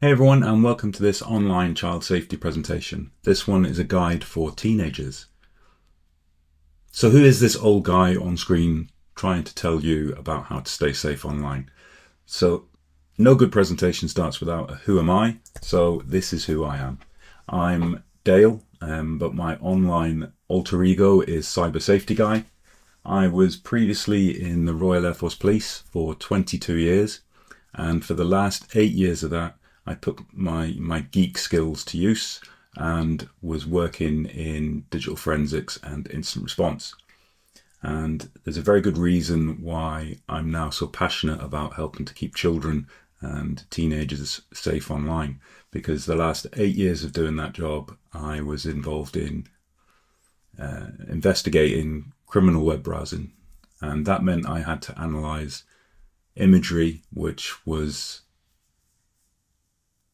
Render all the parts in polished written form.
Hey everyone, and welcome to this online child safety presentation. This one is a guide for teenagers. So who is this old guy on screen trying to tell you about how to stay safe online? So no good presentation starts without a who am I, so this is who I am. I'm Dale, but my online alter ego is Cyber Safety Guy. I was previously in the Royal Air Force Police for 22 years, and for the last 8 years of that, I put my geek skills to use and was working in digital forensics and incident response. And there's a very good reason why I'm now so passionate about helping to keep children and teenagers safe online, because the last 8 years of doing that job, I was involved in investigating criminal web browsing. And that meant I had to analyze imagery, which was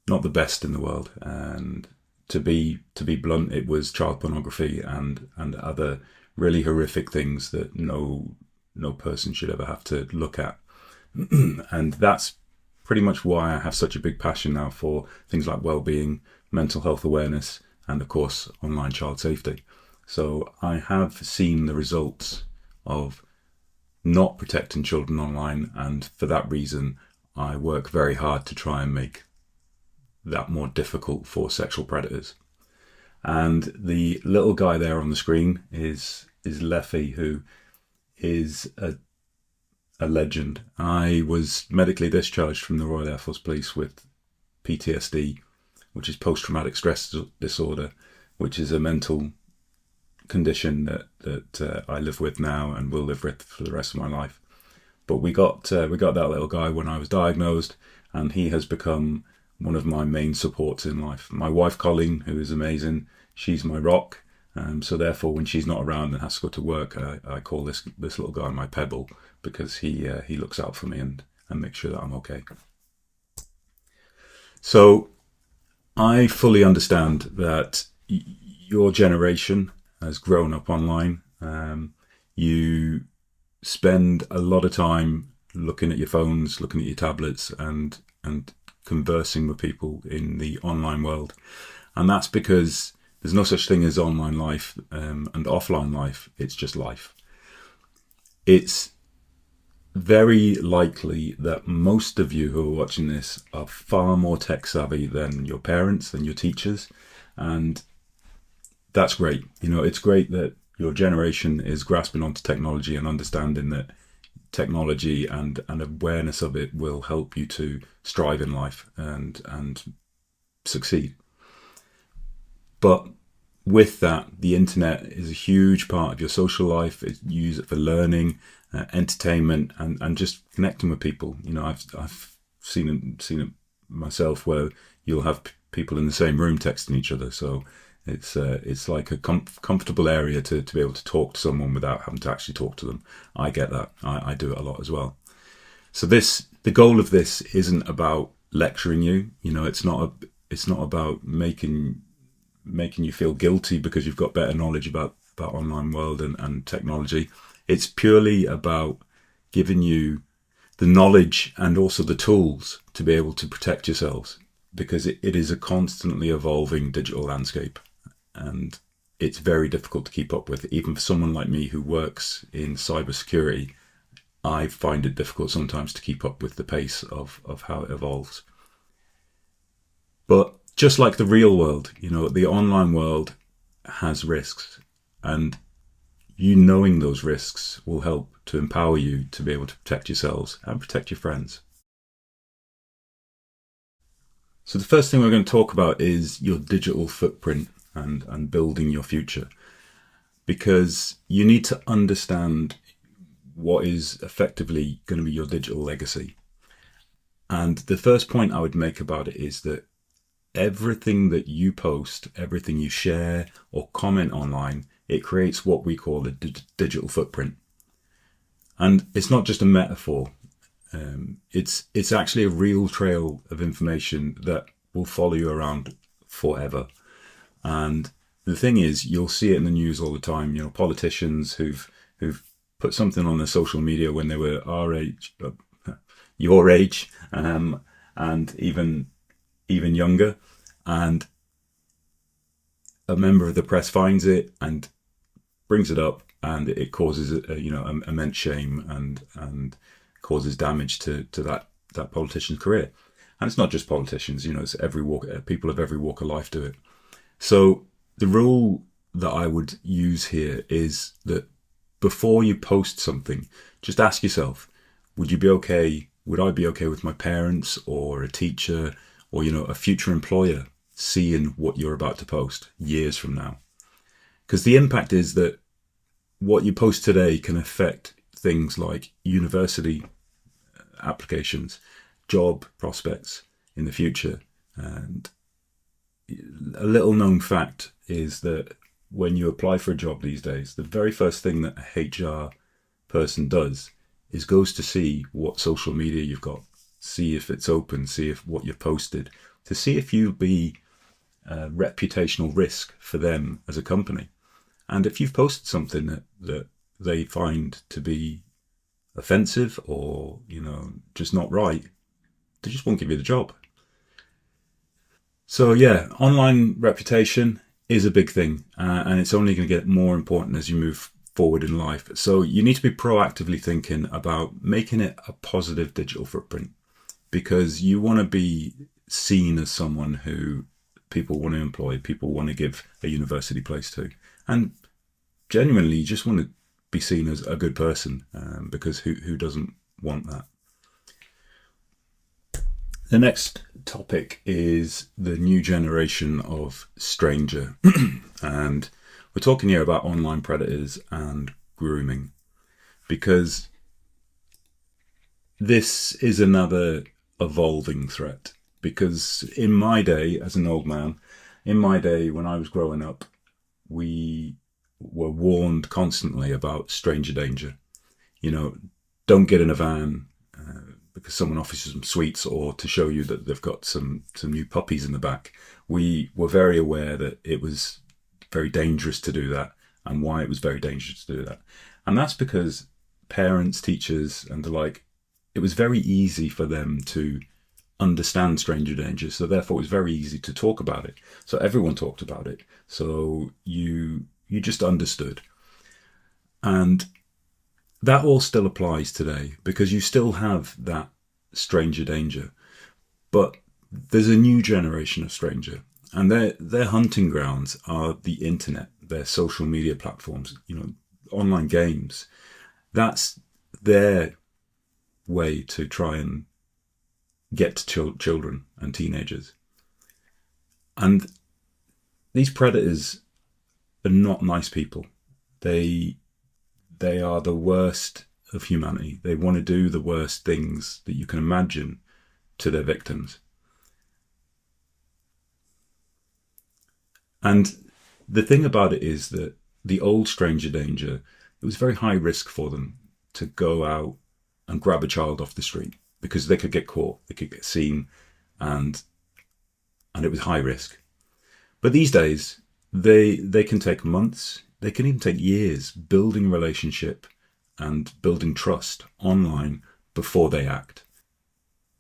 not the best in the world, and to be blunt, it was child pornography and other really horrific things that no person should ever have to look at. And that's pretty much why I have such a big passion now for things like well-being, mental health awareness, and of course online child safety. So I have seen the results of not protecting children online, and for that reason I work very hard to try and make that more difficult for sexual predators. And the little guy there on the screen is Leffy, who is a legend. I was medically discharged from the Royal Air Force Police with PTSD, which is post-traumatic stress disorder, which is a mental condition that I live with now and will live with for the rest of my life. But we got that little guy when I was diagnosed, and he has become one of my main supports in life. My wife Colleen, who is amazing, she's my rock. So therefore, when she's not around and has to go to work, I call this little guy my pebble, because he looks out for me and makes sure that I'm okay. So I fully understand that your generation has grown up online. You spend a lot of time looking at your phones, looking at your tablets, and conversing with people in the online world. And that's because there's no such thing as online life and offline life. It's just life. It's very likely that most of you who are watching this are far more tech savvy than your parents, than your teachers. And that's great. You know, it's great that your generation is grasping onto technology and understanding that technology and awareness of it will help you to strive in life and succeed. But with that, the internet is a huge part of your social life. You use it for learning, entertainment, and just connecting with people. You know, I've seen it myself, where you'll have people in the same room texting each other. So it's like a comfortable area to be able to talk to someone without having to actually talk to them. I get that. I do it a lot as well. So the goal of this isn't about lecturing you. You know, it's not about making you feel guilty because you've got better knowledge about online world and technology. It's purely about giving you the knowledge and also the tools to be able to protect yourselves, because it is a constantly evolving digital landscape, and it's very difficult to keep up with. Even for someone like me who works in cybersecurity, I find it difficult sometimes to keep up with the pace of how it evolves. But just like the real world, you know, the online world has risks, and you knowing those risks will help to empower you to be able to protect yourselves and protect your friends. So the first thing we're going to talk about is your digital footprint and building your future, because you need to understand what is effectively going to be your digital legacy. And the first point I would make about it is that everything that you post, everything you share or comment online, it creates what we call a digital footprint. And it's not just a metaphor. It's actually a real trail of information that will follow you around forever. And the thing is, you'll see it in the news all the time. You know, politicians who've put something on their social media when they were our age, your age, and even even younger, and a member of the press finds it and brings it up, and it causes immense shame and causes damage to that politician's career. And it's not just politicians, it's every people of every walk of life do it. So the rule that I would use here is that before you post something, just ask yourself, would I be okay with my parents or a teacher or, a future employer seeing what you're about to post years from now? Because the impact is that what you post today can affect things like university applications, job prospects in the future. And a little known fact is that when you apply for a job these days, the very first thing that a HR person does is goes to see what social media you've got, see if it's open, see if what you've posted, to see if you be a reputational risk for them as a company. And if you've posted something that they find to be offensive or, just not right, they just won't give you the job. So yeah, online reputation is a big thing, and it's only going to get more important as you move forward in life. So you need to be proactively thinking about making it a positive digital footprint, because you want to be seen as someone who people want to employ, people want to give a university place to. And genuinely, you just want to be seen as a good person, because who doesn't want that? The next topic is the new generation of stranger. And we're talking here about online predators and grooming, because this is another evolving threat. Because in my day, as an old man, in my day when I was growing up, we were warned constantly about stranger danger. Don't get in a van because someone offers you some sweets or to show you that they've got some new puppies in the back. We were very aware that it was very dangerous to do that, and why it was very dangerous to do that. And that's because parents, teachers, and the like, it was very easy for them to understand stranger danger. So therefore it was very easy to talk about it. So everyone talked about it. So you just understood. And that all still applies today, because you still have that stranger danger. But there's a new generation of stranger, and their hunting grounds are the internet, their social media platforms, online games. That's their way to try and get to children and teenagers. And these predators are not nice people. They are the worst of humanity. They want to do the worst things that you can imagine to their victims. And the thing about it is that the old stranger danger, it was very high risk for them to go out and grab a child off the street, because they could get caught, they could get seen, and it was high risk. But these days, they can take months, they can even take years building relationship and building trust online before they act.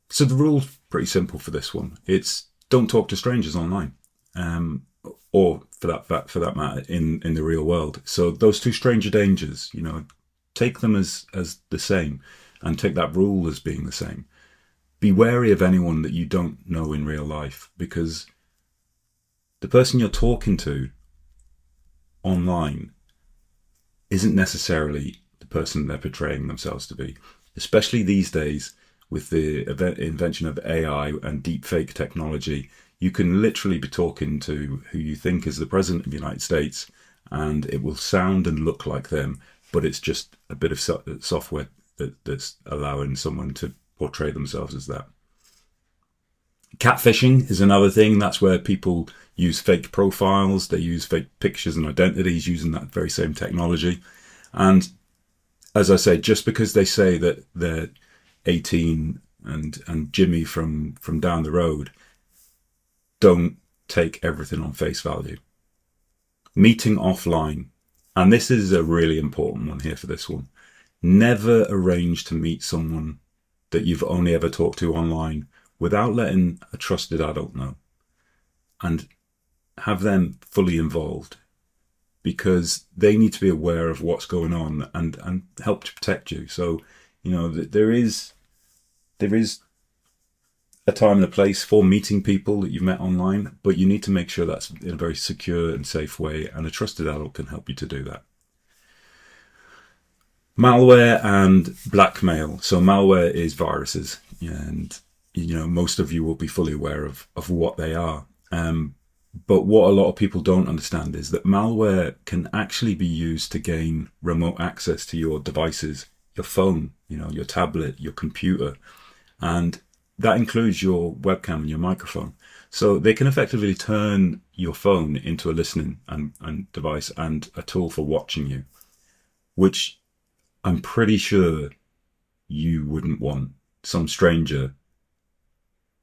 So the rule's pretty simple for this one. It's don't talk to strangers online, or for that matter, in the real world. So those two stranger dangers, take them as the same, and take that rule as being the same. Be wary of anyone that you don't know in real life, because the person you're talking to online isn't necessarily the person they're portraying themselves to be, especially these days with the invention of AI and deepfake technology. You can literally be talking to who you think is the president of the United States, and it will sound and look like them, but it's just a bit of software that's allowing someone to portray themselves as that. Catfishing is another thing. That's where people use fake profiles, they use fake pictures and identities using that very same technology. And as I say, just because they say that they're 18 and Jimmy from down the road, don't take everything on face value. Meeting offline, and this is a really important one here for this one. Never arrange to meet someone that you've only ever talked to online without letting a trusted adult know, and have them fully involved, because they need to be aware of what's going on and help to protect you. So, there is a time and a place for meeting people that you've met online, but you need to make sure that's in a very secure and safe way, and a trusted adult can help you to do that. Malware and blackmail. So malware is viruses, and most of you will be fully aware of what they are. But what a lot of people don't understand is that malware can actually be used to gain remote access to your devices, your phone, your tablet, your computer, and that includes your webcam and your microphone. So they can effectively turn your phone into a listening and device and a tool for watching you, which I'm pretty sure you wouldn't want some stranger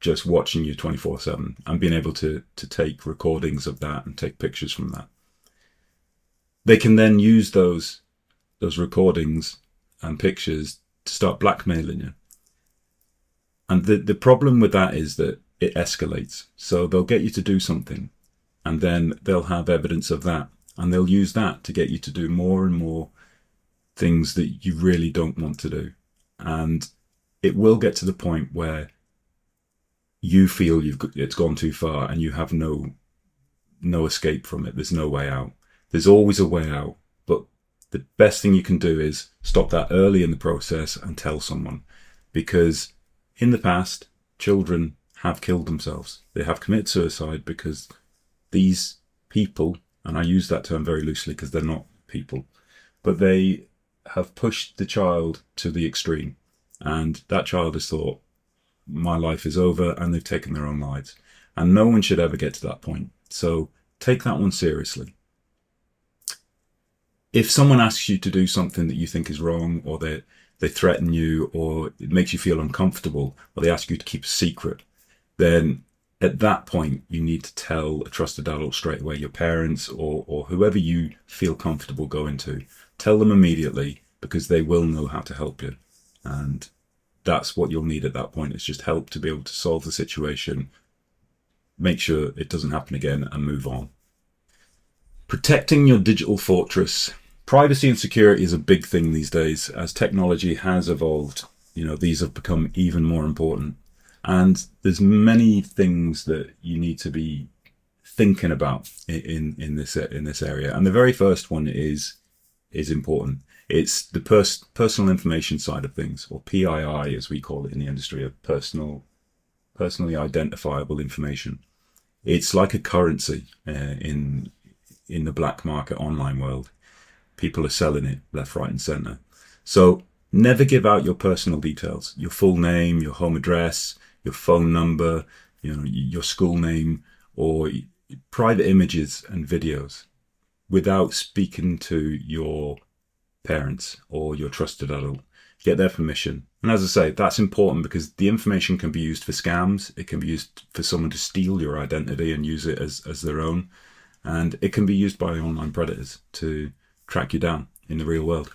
just watching you 24/7 and being able to take recordings of that and take pictures from that. They can then use those recordings and pictures to start blackmailing you. And the problem with that is that it escalates. So they'll get you to do something, and then they'll have evidence of that, and they'll use that to get you to do more and more things that you really don't want to do. And it will get to the point where you feel it's gone too far and you have no escape from it. There's no way out. There's always a way out, but the best thing you can do is stop that early in the process and tell someone, because in the past, children have killed themselves. They have committed suicide because these people, and I use that term very loosely because they're not people, but they have pushed the child to the extreme, and that child has thought, my life is over, and they've taken their own lives. And no one should ever get to that point. So take that one seriously. If someone asks you to do something that you think is wrong, or they threaten you, or it makes you feel uncomfortable, or they ask you to keep a secret, then at that point you need to tell a trusted adult straight away, your parents or whoever you feel comfortable going to. Tell them immediately, because they will know how to help you. And that's what you'll need at that point, is just help to be able to solve the situation, make sure it doesn't happen again, and move on. Protecting your digital fortress. Privacy and security is a big thing these days. As technology has evolved, these have become even more important. And there's many things that you need to be thinking about in this area. And the very first one is important. It's the personal information side of things, or PII as we call it in the industry, of personally identifiable information. It's like a currency in the black market online world. People are selling it left, right, and center. So never give out your personal details, your full name, your home address, your phone number, your school name, or private images and videos without speaking to your parents or your trusted adult. Get their permission. And as I say, that's important because the information can be used for scams. It can be used for someone to steal your identity and use it as their own. And it can be used by online predators to track you down in the real world.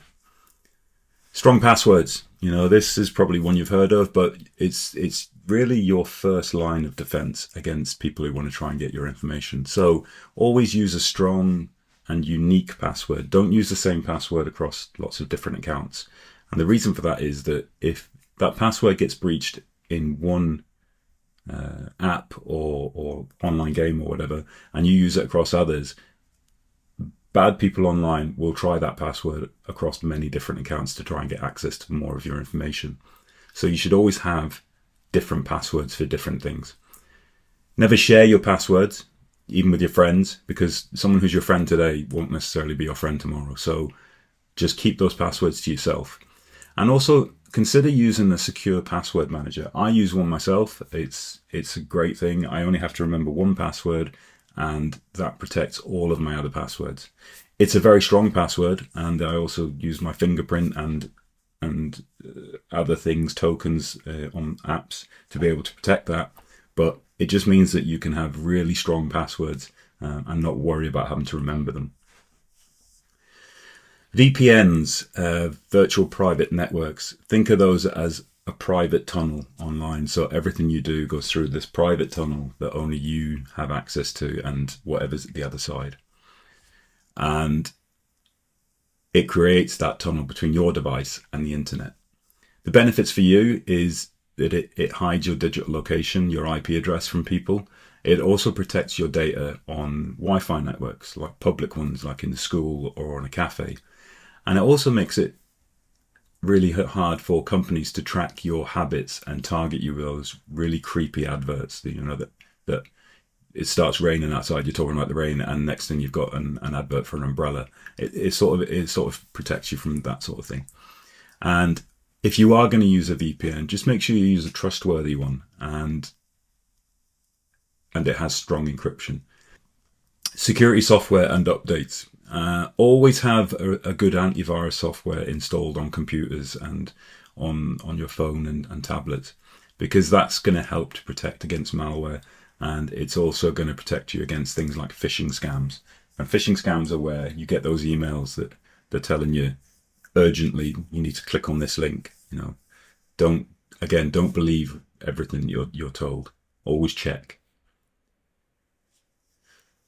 Strong passwords. This is probably one you've heard of, but it's really your first line of defense against people who want to try and get your information. So always use a strong and unique password. Don't use the same password across lots of different accounts. And the reason for that is that if that password gets breached in one app or online game or whatever, and you use it across others, bad people online will try that password across many different accounts to try and get access to more of your information. So you should always have different passwords for different things. Never share your passwords, even with your friends, because someone who's your friend today won't necessarily be your friend tomorrow. So just keep those passwords to yourself. And also consider using a secure password manager. I use one myself. It's a great thing. I only have to remember one password, and that protects all of my other passwords. It's a very strong password, and I also use my fingerprint and other things, tokens on apps to be able to protect that. But it just means that you can have really strong passwords and not worry about having to remember them. VPNs, virtual private networks. Think of those as a private tunnel online. So everything you do goes through this private tunnel that only you have access to and whatever's at the other side. And it creates that tunnel between your device and the internet. The benefits for you is that it hides your digital location, your IP address from people. It also protects your data on Wi-Fi networks, like public ones, like in the school or on a cafe. And it also makes it really hard for companies to track your habits and target you with those really creepy adverts that, that it starts raining outside, you're talking about the rain, and next thing you've got an advert for an umbrella. It sort of protects you from that sort of thing. And if you are going to use a VPN, just make sure you use a trustworthy one, and it has strong encryption. Security software and updates. Always have a good antivirus software installed on computers and on your phone and tablets, because that's going to help to protect against malware, and it's also going to protect you against things like phishing scams. And phishing scams are where you get those emails that they're telling you urgently you need to click on this link. Don't believe everything you're told. Always check.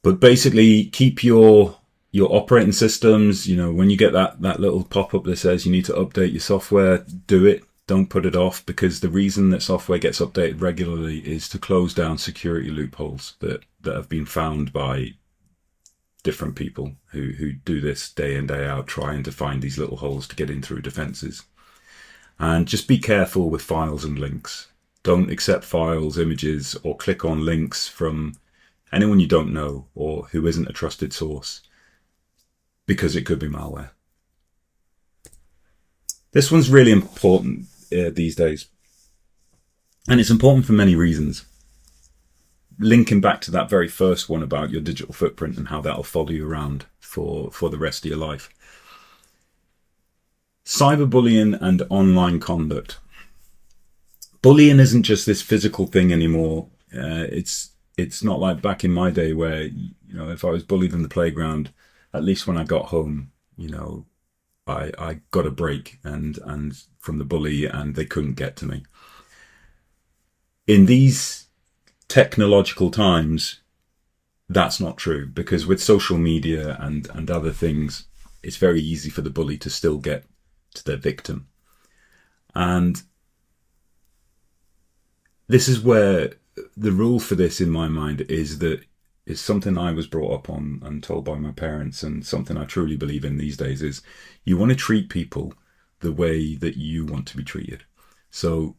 But basically, keep your operating systems, when you get that little pop-up that says you need to update your software, do it. Don't put it off, because the reason that software gets updated regularly is to close down security loopholes that have been found by different people who do this day in, day out, trying to find these little holes to get in through defenses. And just be careful with files and links. Don't accept files, images, or click on links from anyone you don't know or who isn't a trusted source, because it could be malware. This one's really important these days, and it's important for many reasons. Linking back to that very first one about your digital footprint and how that'll follow you around for the rest of your life. Cyberbullying and online conduct. Bullying isn't just this physical thing anymore. It's not like back in my day where, if I was bullied in the playground, at least when I got home, I got a break and from the bully, and they couldn't get to me. In these technological times, that's not true, because with social media and other things, it's very easy for the bully to still get to their victim. And this is where the rule for this, in my mind, is something I was brought up on and told by my parents, and something I truly believe in these days, is you want to treat people the way that you want to be treated. So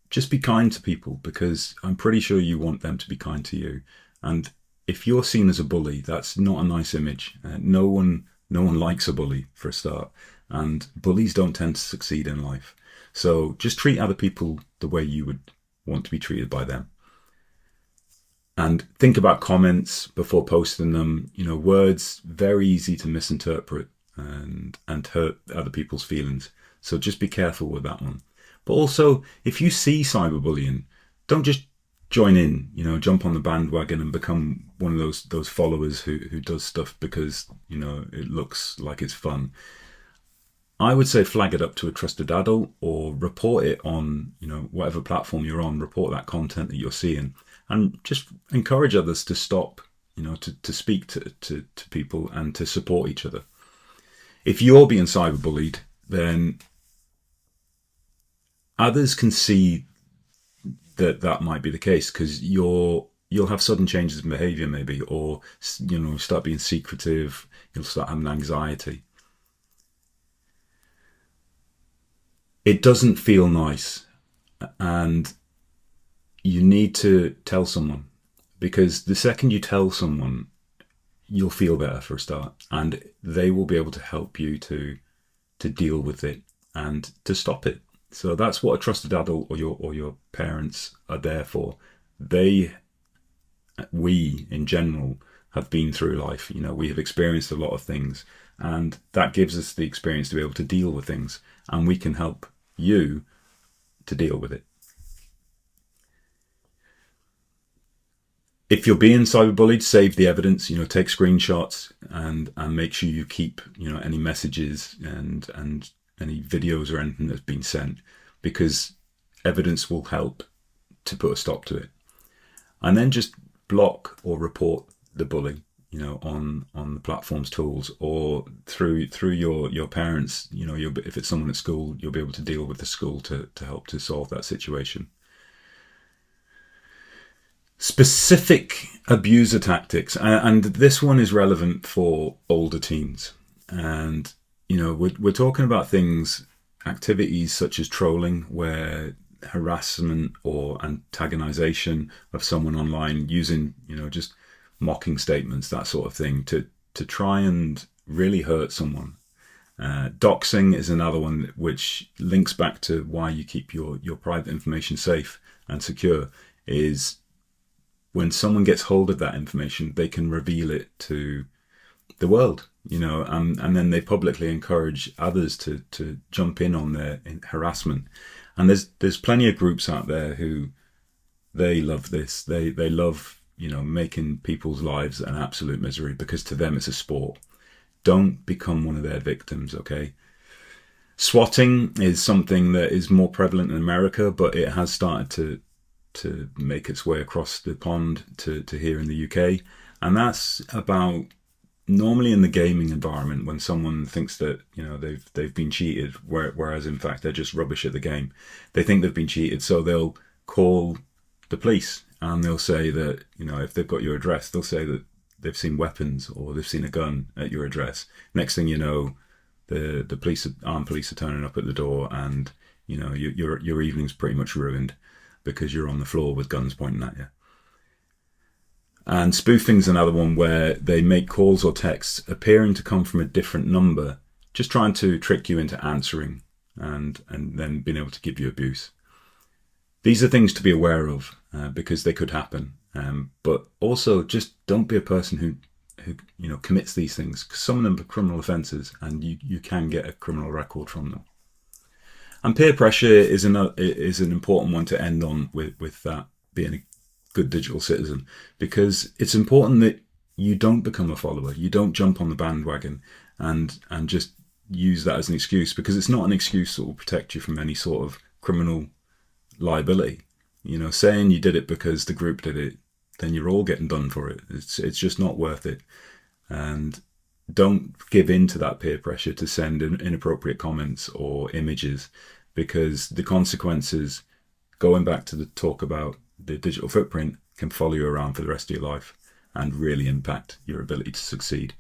just be kind to people, because I'm pretty sure you want them to be kind to you. And if you're seen as a bully, that's not a nice image. No one likes a bully, for a start, and bullies don't tend to succeed in life. So just treat other people the way you would want to be treated by them. And think about comments before posting them. Words very easy to misinterpret and hurt other people's feelings. So just be careful with that one. But also, if you see cyberbullying, don't just join in, jump on the bandwagon and become one of those followers who does stuff because, it looks like it's fun. I would say flag it up to a trusted adult, or report it on, whatever platform you're on, report that content that you're seeing, and just encourage others to stop, to speak to people and to support each other. If you're being cyberbullied, then others can see that might be the case, because you'll have sudden changes in behavior maybe, or, start being secretive, you'll start having anxiety. It doesn't feel nice, and you need to tell someone, because the second you tell someone, you'll feel better, for a start, and they will be able to help you to deal with it and to stop it. So that's what a trusted adult or your parents are there for. We in general have been through life. We have experienced a lot of things, and that gives us the experience to be able to deal with things, and we can help you to deal with it. If you're being cyberbullied, save the evidence, take screenshots and make sure you keep, any messages and any videos or anything that's been sent, because evidence will help to put a stop to it. And then just block or report the bully, on the platform's tools, or through your parents. If it's someone at school, you'll be able to deal with the school to help to solve that situation. Specific abuser tactics, and this one is relevant for older teens. And we're talking about activities such as trolling, where harassment or antagonization of someone online using just mocking statements, that sort of thing, to try and really hurt someone. Doxing is another one which links back to why you keep your private information safe and secure. Is when someone gets hold of that information, they can reveal it to the world, and then they publicly encourage others to jump in on their harassment. And there's plenty of groups out there who they love this. They love making people's lives an absolute misery, because to them it's a sport. Don't become one of their victims, okay? Swatting is something that is more prevalent in America, but it has started to make its way across the pond to here in the UK. And that's about, normally in the gaming environment, when someone thinks that they've been cheated, whereas in fact they're just rubbish at the game. They think they've been cheated, so they'll call the police, and they'll say that if they've got your address, they'll say that they've seen weapons or they've seen a gun at your address. Next thing you know, the armed police are turning up at the door, and your evening's pretty much ruined because you're on the floor with guns pointing at you. And spoofing's another one, where they make calls or texts appearing to come from a different number, just trying to trick you into answering, and then being able to give you abuse. These are things to be aware of, because they could happen. But also, just don't be a person who commits these things, because some of them are criminal offences, and you can get a criminal record from them. And peer pressure is an important one to end on, with that being a good digital citizen, because it's important that you don't become a follower. You don't jump on the bandwagon and just use that as an excuse, because it's not an excuse that will protect you from any sort of criminal liability. Saying you did it because the group did it, then you're all getting done for it. It's just not worth it. And don't give in to that peer pressure to send inappropriate comments or images, because the consequences, going back to the talk about the digital footprint, can follow you around for the rest of your life and really impact your ability to succeed.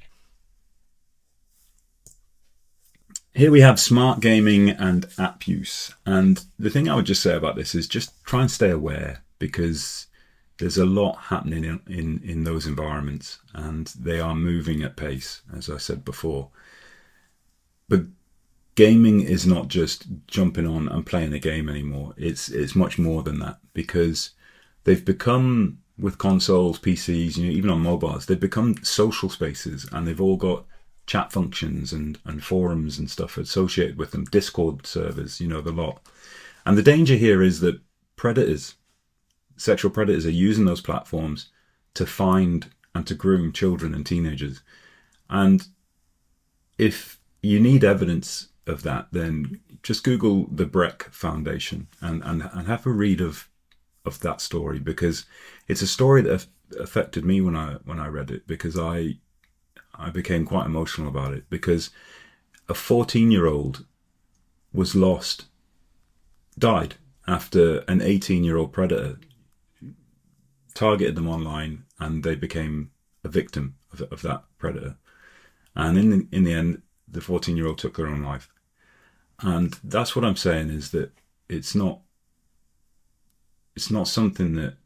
Here we have smart gaming and app use. And the thing I would just say about this is just try and stay aware, because there's a lot happening in those environments, and they are moving at pace, as I said before. But gaming is not just jumping on and playing a game anymore. It's much more than that, because they've become, with consoles, PCs, even on mobiles, they've become social spaces, and they've all got chat functions and forums and stuff associated with them, Discord servers, the lot. And the danger here is that sexual predators are using those platforms to find and to groom children and teenagers. And if you need evidence of that, then just Google the Breck Foundation and have a read of that story, because it's a story that affected me when I read it, because I became quite emotional about it, because a 14-year-old was died after an 18-year-old predator targeted them online, and they became a victim of that predator. And in the end, the 14-year-old took their own life. And that's what I'm saying, is that it's not something that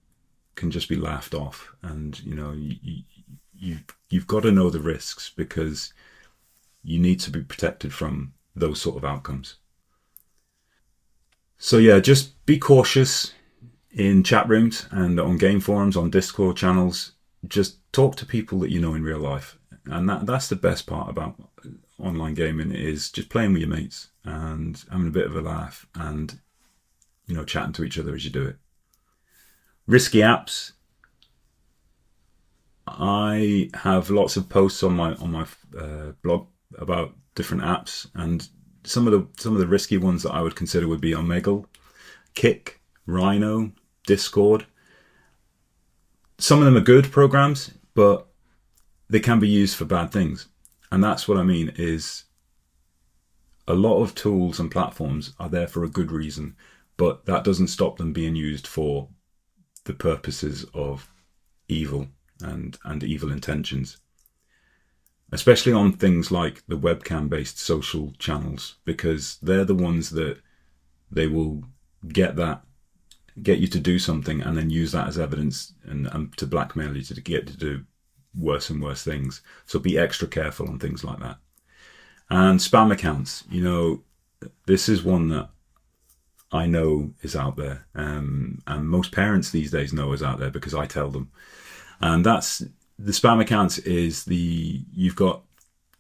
can just be laughed off. And you've got to know the risks, because you need to be protected from those sort of outcomes. So yeah, just be cautious in chat rooms and on game forums, on Discord channels. Just talk to people that you know in real life. And that's the best part about online gaming, is just playing with your mates and having a bit of a laugh and chatting to each other as you do it. Risky apps. I have lots of posts on my blog about different apps, and some of the risky ones that I would consider would be Omegle. Kick, Rhino, Discord. Some of them are good programs, but they can be used for bad things. And that's what I mean, is a lot of tools and platforms are there for a good reason, but that doesn't stop them being used for the purposes of evil and evil intentions. Especially on things like the webcam-based social channels, because they're the ones that they will get you to do something and then use that as evidence and to blackmail you to get to do worse and worse things. So be extra careful on things like that. And spam accounts, this is one that I know is out there, and most parents these days know is out there because I tell them. And that's the spam accounts. You've got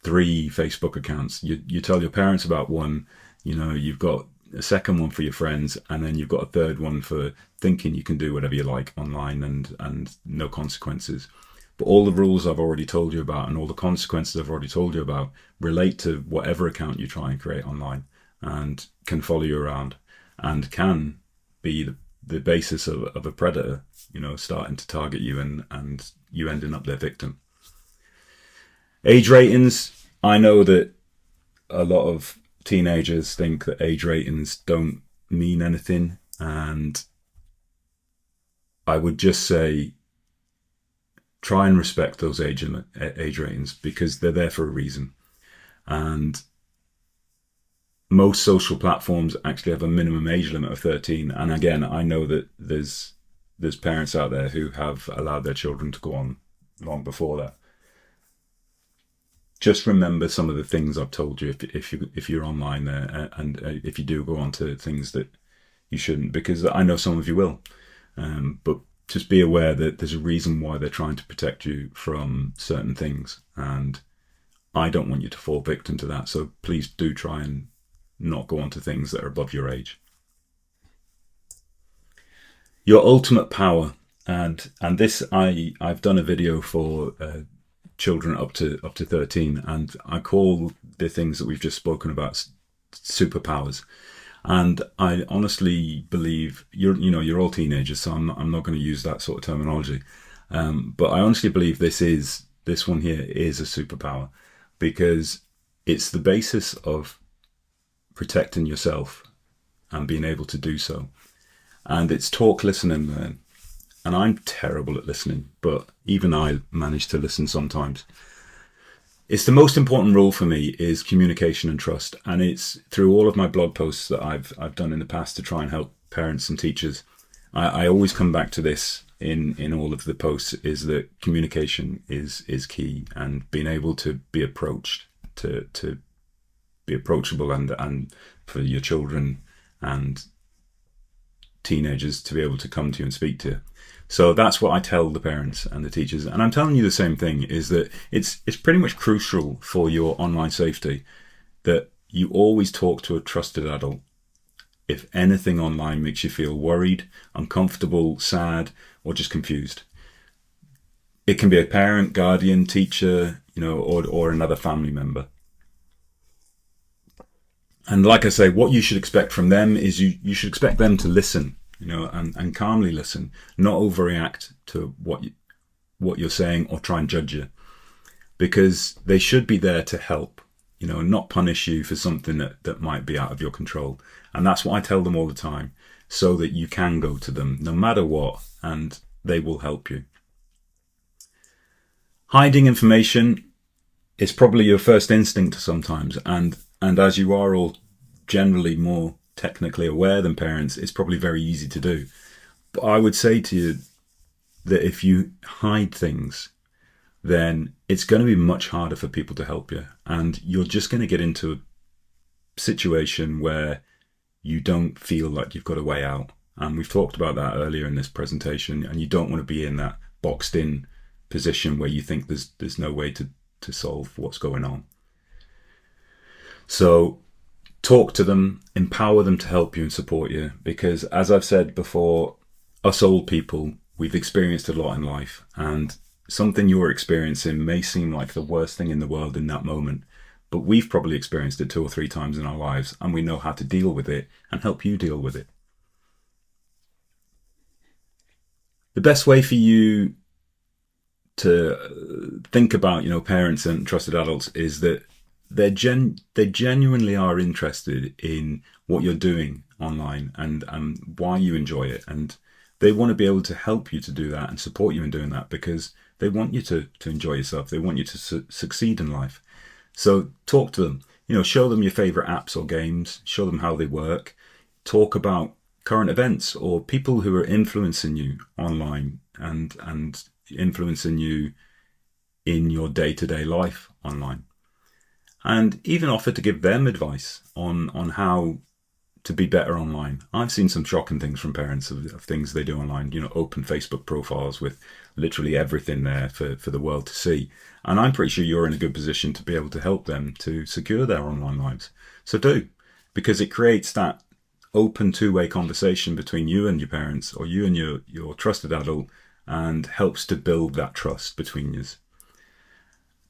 3 Facebook accounts. You tell your parents about one, you've got a second one for your friends, and then you've got a third one for thinking you can do whatever you like online and no consequences. But all the rules I've already told you about and all the consequences I've already told you about relate to whatever account you try and create online, and can follow you around and can be the basis of a predator, starting to target you and you ending up their victim. Age ratings. I know that a lot of teenagers think that age ratings don't mean anything, and I would just say try and respect those age ratings, because they're there for a reason. And most social platforms actually have a minimum age limit of 13. And again, I know that there's parents out there who have allowed their children to go on long before that. Just remember some of the things I've told you if you're online there, and if you do go on to things that you shouldn't, because I know some of you will. But just be aware that there's a reason why they're trying to protect you from certain things, and I don't want you to fall victim to that. So please do try and not go on to things that are above your age. Your ultimate power, and this I've done a video for children up to 13, and I call the things that we've just spoken about superpowers. And I honestly believe you're all teenagers, so I'm not going to use that sort of terminology. But I honestly believe this one here is a superpower, because it's the basis of protecting yourself and being able to do so. And it's talk, listen, and learn. And I'm terrible at listening, but even I manage to listen sometimes. It's the most important rule for me is communication and trust. And it's through all of my blog posts that I've done in the past to try and help parents and teachers. I always come back to this in all of the posts, is that communication is key, and being able to be approached, to be approachable, and for your children and teenagers to be able to come to you and speak to you. So that's what I tell the parents and the teachers. And I'm telling you the same thing, is that it's pretty much crucial for your online safety that you always talk to a trusted adult. If anything online makes you feel worried, uncomfortable, sad, or just confused, it can be a parent, guardian, teacher, or another family member. And like I say, what you should expect from them is you should expect them to listen, and calmly listen, not overreact to what you're saying or try and judge you, because they should be there to help, not punish you for something that might be out of your control. And that's what I tell them all the time, so that you can go to them no matter what, and they will help you. Hiding information is probably your first instinct sometimes, and as you are all generally more technically aware than parents, it's probably very easy to do. But I would say to you that if you hide things, then it's going to be much harder for people to help you, and you're just going to get into a situation where you don't feel like you've got a way out. And we've talked about that earlier in this presentation, and you don't want to be in that boxed in position where you think there's no way to solve what's going on. So talk to them, empower them to help you and support you, because as I've said before, us old people, we've experienced a lot in life, and something you're experiencing may seem like the worst thing in the world in that moment, but we've probably experienced it 2 or 3 times in our lives, and we know how to deal with it and help you deal with it. The best way for you to think about, parents and trusted adults is that they genuinely are interested in what you're doing online and why you enjoy it, and they want to be able to help you to do that and support you in doing that because they want you to enjoy yourself. They want you to succeed in life. So talk to them. Show them your favorite apps or games. Show them how they work. Talk about current events or people who are influencing you online and influencing you in your day-to-day life online. And even offer to give them advice on how to be better online. I've seen some shocking things from parents of things they do online, open Facebook profiles with literally everything there for the world to see. And I'm pretty sure you're in a good position to be able to help them to secure their online lives. So do, because it creates that open two-way conversation between you and your parents or you and your trusted adult, and helps to build that trust between you.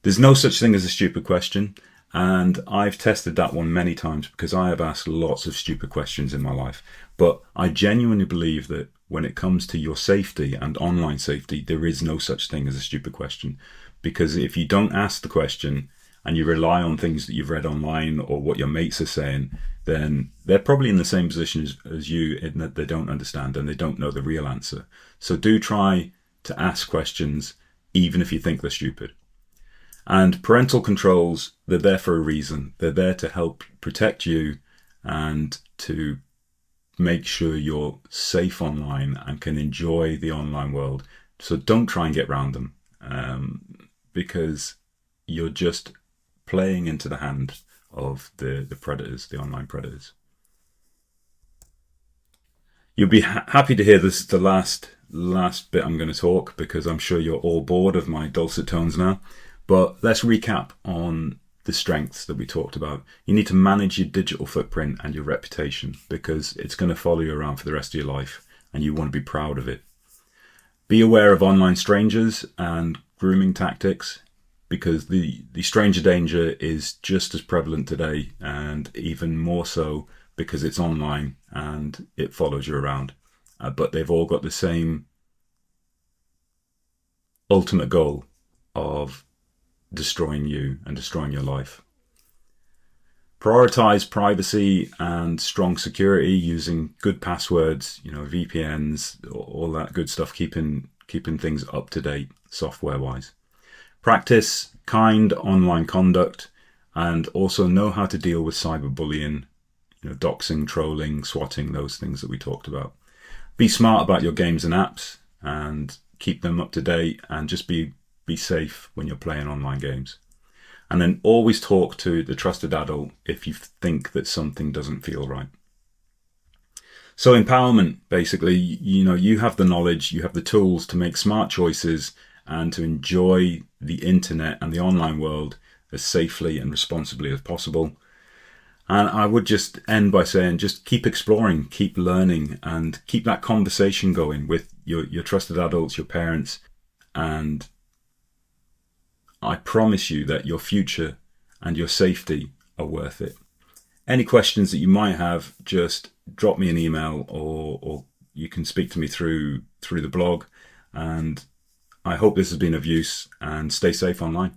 There's no such thing as a stupid question. And I've tested that one many times because I have asked lots of stupid questions in my life. But I genuinely believe that when it comes to your safety and online safety, there is no such thing as a stupid question. Because if you don't ask the question and you rely on things that you've read online or what your mates are saying, then they're probably in the same position as you in that they don't understand and they don't know the real answer. So do try to ask questions, even if you think they're stupid. And parental controls, they're there for a reason. They're there to help protect you and to make sure you're safe online and can enjoy the online world. So don't try and get around them because you're just playing into the hand of the predators, the online predators. You'll be happy to hear this is the last bit I'm going to talk, because I'm sure you're all bored of my dulcet tones now. But let's recap on the strengths that we talked about. You need to manage your digital footprint and your reputation, because it's going to follow you around for the rest of your life and you want to be proud of it. Be aware of online strangers and grooming tactics, because the stranger danger is just as prevalent today, and even more so because it's online and it follows you around. But they've all got the same ultimate goal of destroying you and destroying your life. Prioritize privacy and strong security using good passwords, VPNs, all that good stuff, keeping things up to date software wise. Practice kind online conduct, and also know how to deal with cyberbullying, doxing, trolling, swatting, those things that we talked about. Be smart about your games and apps and keep them up to date, and just be safe when you're playing online games. And then always talk to the trusted adult if you think that something doesn't feel right. So empowerment, basically, you have the knowledge, you have the tools to make smart choices and to enjoy the internet and the online world as safely and responsibly as possible. And I would just end by saying, just keep exploring, keep learning, and keep that conversation going with your trusted adults, your parents, and I promise you that your future and your safety are worth it. Any questions that you might have, just drop me an email, or you can speak to me through the blog. And I hope this has been of use, and stay safe online.